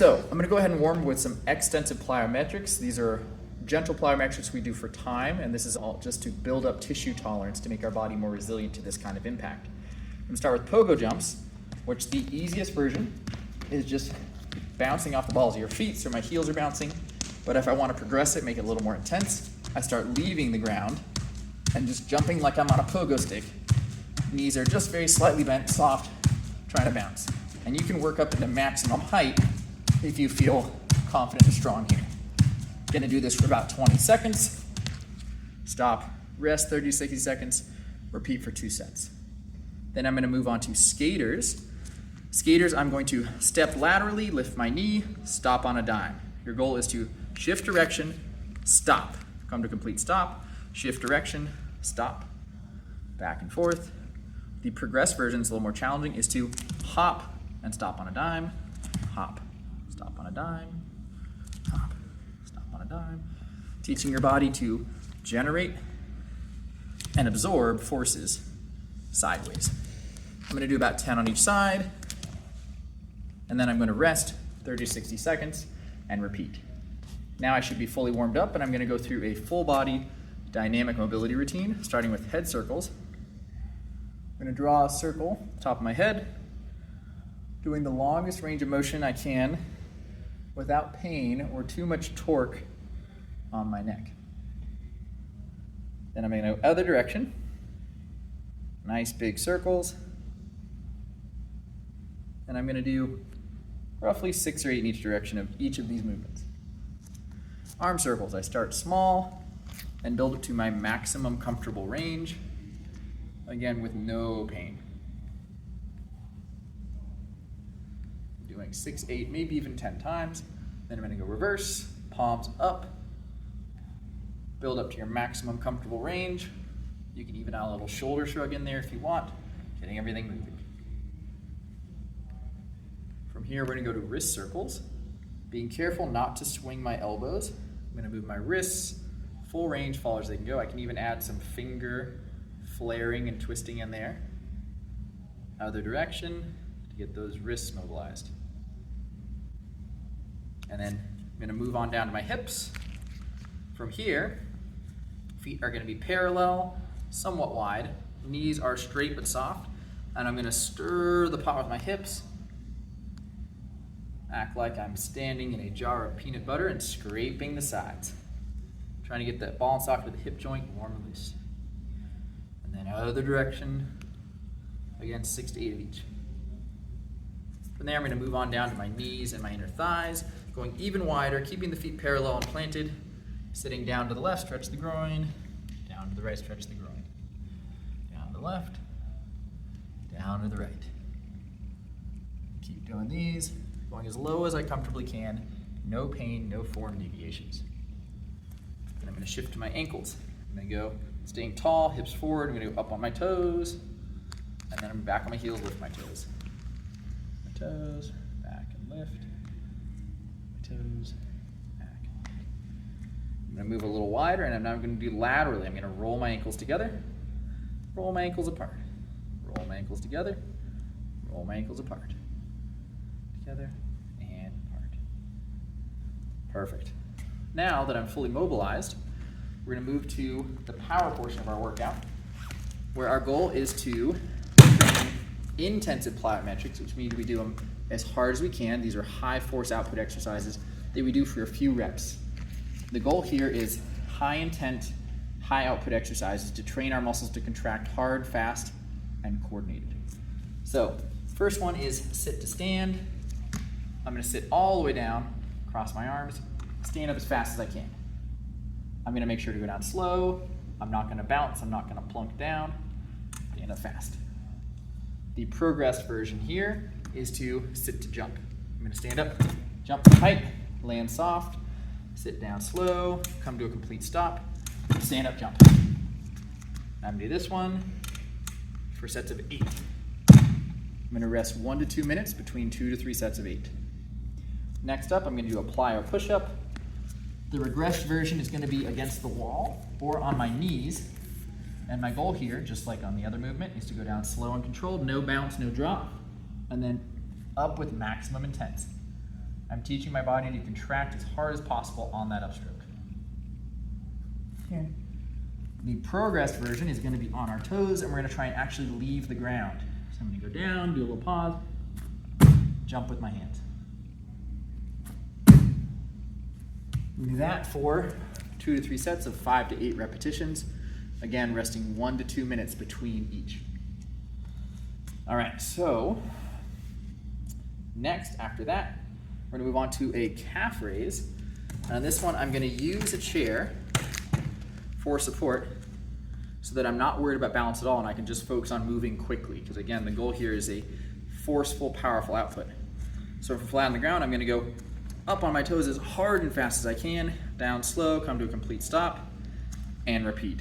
So I'm gonna go ahead and warm with some extensive plyometrics. These are gentle plyometrics we do for time, and this is all just to build up tissue tolerance to make our body more resilient to this kind of impact. I'm gonna start with pogo jumps, which the easiest version is just bouncing off the balls of your feet, so my heels are bouncing. But if I want to progress it, make it a little more intense, I start leaving the ground and just jumping like I'm on a pogo stick. Knees are just very slightly bent, soft, trying to bounce. And you can work up into maximum height if you feel confident and strong here. Gonna do this for about 20 seconds. Stop, rest 30 to 60 seconds, repeat for 2 sets. Then I'm gonna move on to skaters. Skaters, I'm going to step laterally, lift my knee, stop on a dime. Your goal is to shift direction, stop. Come to complete stop, shift direction, stop, back and forth. The progressed version is a little more challenging, is to hop and stop on a dime, hop, stop on a dime, hop, stop on a dime. Teaching your body to generate and absorb forces sideways. I'm gonna do about 10 on each side, and then I'm gonna rest 30 to 60 seconds and repeat. Now I should be fully warmed up, and I'm gonna go through a full body dynamic mobility routine, starting with head circles. I'm gonna draw a circle, top of my head, doing the longest range of motion I can without pain or too much torque on my neck. Then I'm gonna go other direction. Nice big circles. And I'm gonna do roughly 6 or 8 in each direction of each of these movements. Arm circles, I start small and build up to my maximum comfortable range, again with no pain. Doing 6, 8, maybe even 10 times. Then I'm gonna go reverse, palms up, build up to your maximum comfortable range. You can even add a little shoulder shrug in there if you want, getting everything moving. From here, we're gonna go to wrist circles, being careful not to swing my elbows. I'm gonna move my wrists, full range, far as they can go. I can even add some finger flaring and twisting in there. Other direction to get those wrists mobilized. And then I'm gonna move on down to my hips. From here, feet are gonna be parallel, somewhat wide. Knees are straight but soft. And I'm gonna stir the pot with my hips. Act like I'm standing in a jar of peanut butter and scraping the sides. Trying to get that ball and socket of the hip joint warm and loose. And then other direction, again 6 to 8 of each. From there I'm gonna move on down to my knees and my inner thighs, going even wider, keeping the feet parallel and planted. Sitting down to the left, stretch the groin. Down to the right, stretch the groin. Down to the left, down to the right. Keep doing these. Going as low as I comfortably can, no pain, no form deviations. Then I'm gonna shift to my ankles. I'm gonna go staying tall, hips forward, I'm gonna go up on my toes, and then I'm back on my heels, lift my toes. My toes, back and lift, my toes, back. I'm gonna move a little wider, and I'm now gonna do laterally. I'm gonna roll my ankles together, roll my ankles apart, roll my ankles together, roll my ankles apart. Together and apart. Perfect. Now that I'm fully mobilized, we're going to move to the power portion of our workout, where our goal is to train intensive plyometrics, which means we do them as hard as we can. These are high force output exercises that we do for a few reps. The goal here is high intent, high output exercises to train our muscles to contract hard, fast, and coordinated. So, first one is sit to stand. I'm gonna sit all the way down, cross my arms, stand up as fast as I can. I'm gonna make sure to go down slow. I'm not gonna bounce, I'm not gonna plunk down. Stand up fast. The progressed version here is to sit to jump. I'm gonna stand up, jump tight, land soft, sit down slow, come to a complete stop, stand up, jump. I'm gonna do this one for sets of 8. I'm gonna rest 1 to 2 minutes between 2 to 3 sets of 8. Next up, I'm gonna do a plyo push-up. The regressed version is gonna be against the wall or on my knees. And my goal here, just like on the other movement, is to go down slow and controlled, no bounce, no drop, and then up with maximum intensity. I'm teaching my body to contract as hard as possible on that upstroke. Okay. The progressed version is going to be on our toes, and we're going to try and actually leave the ground. So I'm going to go down, do a little pause, jump with my hands. We do that for 2 to 3 sets of 5 to 8 repetitions. Again, resting 1 to 2 minutes between each. All right, so next, after that, we're going to move on to a calf raise. On this one, I'm going to use a chair for support so that I'm not worried about balance at all and I can just focus on moving quickly, because again, the goal here is a forceful, powerful output. So if I'm flat on the ground, I'm going to go up on my toes as hard and fast as I can, down slow, come to a complete stop, and repeat.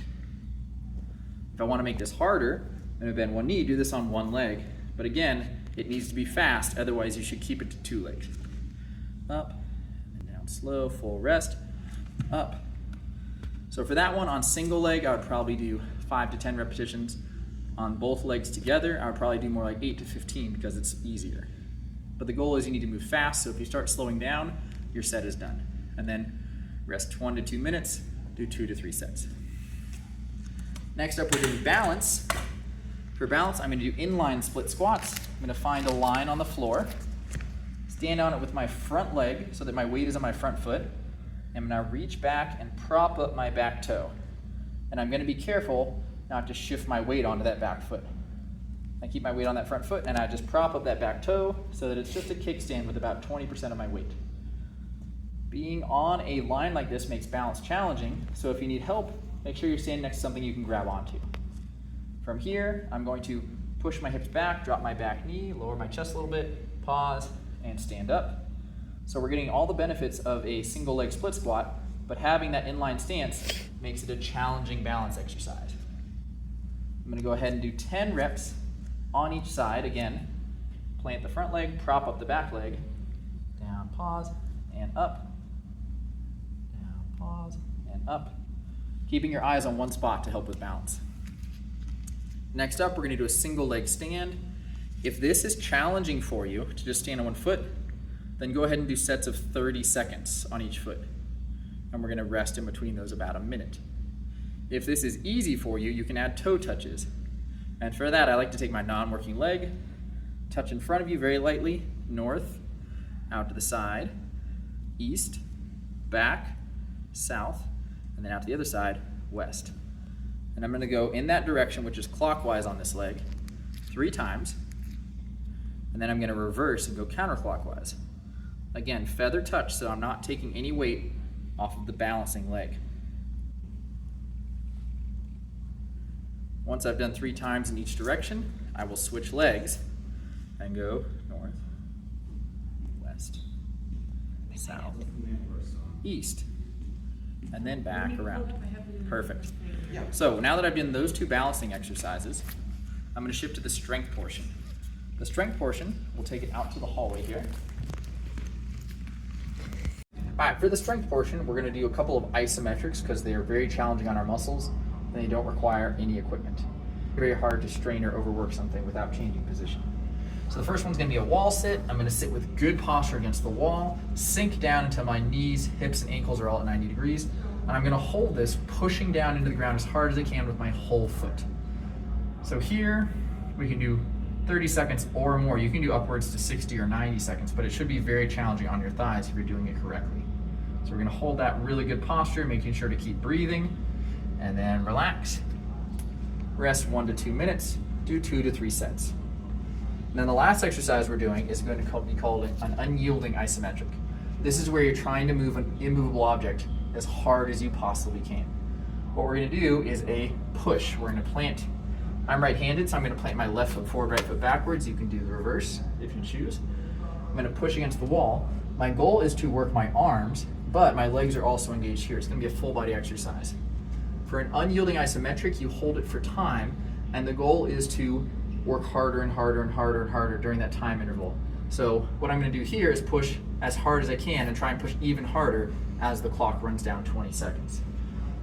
If I want to make this harder, I'm going to bend one knee, do this on one leg. But again, it needs to be fast, otherwise you should keep it to 2 legs. Up, and down slow, full rest, up. So for that one, on single leg, I would probably do 5 to 10 repetitions. On both legs together, I would probably do more like 8 to 15 because it's easier. But the goal is you need to move fast, so if you start slowing down, your set is done. And then rest 1 to 2 minutes, do 2 to 3 sets. Next up, we're doing balance. For balance, I'm going to do inline split squats. I'm going to find a line on the floor, stand on it with my front leg so that my weight is on my front foot. I'm going to reach back and prop up my back toe. And I'm going to be careful not to shift my weight onto that back foot. I keep my weight on that front foot and I just prop up that back toe so that it's just a kickstand with about 20% of my weight. Being on a line like this makes balance challenging, so if you need help, make sure you're standing next to something you can grab onto. From here, I'm going to push my hips back, drop my back knee, lower my chest a little bit, pause, and stand up. So we're getting all the benefits of a single leg split squat, but having that inline stance makes it a challenging balance exercise. I'm going to go ahead and do 10 reps on each side. Again, plant the front leg, prop up the back leg, down, pause, and up, down, pause, and up. Keeping your eyes on one spot to help with balance. Next up, we're going to do a single leg stand. If this is challenging for you to just stand on one foot, then go ahead and do sets of 30 seconds on each foot. And we're going to rest in between those about a minute. If this is easy for you, you can add toe touches. And for that, I like to take my non-working leg, touch in front of you very lightly, north, out to the side, east, back, south, and then out to the other side, west. And I'm going to go in that direction, which is clockwise on this leg, 3 times. And then I'm going to reverse and go counterclockwise. Again, feather touch, so I'm not taking any weight off of the balancing leg. Once I've done 3 times in each direction, I will switch legs and go north, west, south, east, and then back around. Perfect. So now that I've done those 2 balancing exercises, I'm going to shift to the strength portion. The strength portion, we'll take it out to the hallway here. All right, for the strength portion, we're going to do a couple of isometrics because they are very challenging on our muscles and they don't require any equipment. Very hard to strain or overwork something without changing position. So the first one's going to be a wall sit. I'm going to sit with good posture against the wall, sink down until my knees, hips, and ankles are all at 90 degrees. And I'm going to hold this, pushing down into the ground as hard as I can with my whole foot. So here, we can do 30 seconds or more. You can do upwards to 60 or 90 seconds, but it should be very challenging on your thighs if you're doing it correctly. So we're going to hold that really good posture, making sure to keep breathing, and then relax. Rest 1 to 2 minutes, do 2 to 3 sets. And then the last exercise we're doing is going to be called an unyielding isometric. This is where you're trying to move an immovable object as hard as you possibly can. What we're going to do is a push. We're going to plant. I'm right-handed, so I'm going to plant my left foot forward, right foot backwards. You can do the reverse if you choose. I'm going to push against the wall. My goal is to work my arms, but my legs are also engaged here. It's going to be a full body exercise. For an unyielding isometric, you hold it for time, and the goal is to work harder and harder and harder and harder during that time interval. So what I'm going to do here is push as hard as I can and try and push even harder as the clock runs down 20 seconds.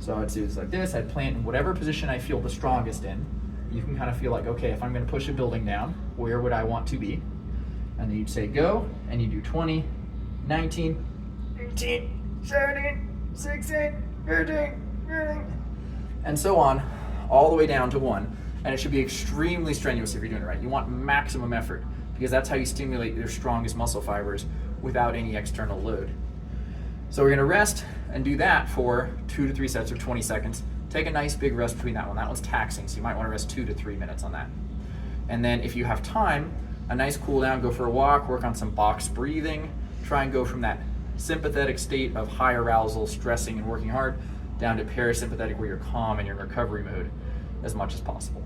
So I'd do this like this. I'd plant in whatever position I feel the strongest in. You can kind of feel like, okay, if I'm going to push a building down, where would I want to be? And then you'd say go, and you do 20, 19, 18, 17, 16, 15, and so on, all the way down to 1. And it should be extremely strenuous if you're doing it right. You want maximum effort because that's how you stimulate your strongest muscle fibers without any external load. So we're gonna rest and do that for 2 to 3 sets or 20 seconds. Take a nice big rest between that one. That one's taxing, so you might wanna rest 2 to 3 minutes on that. And then if you have time, a nice cool down, go for a walk, work on some box breathing, try and go from that sympathetic state of high arousal, stressing and working hard, down to parasympathetic where you're calm and you're in recovery mode as much as possible.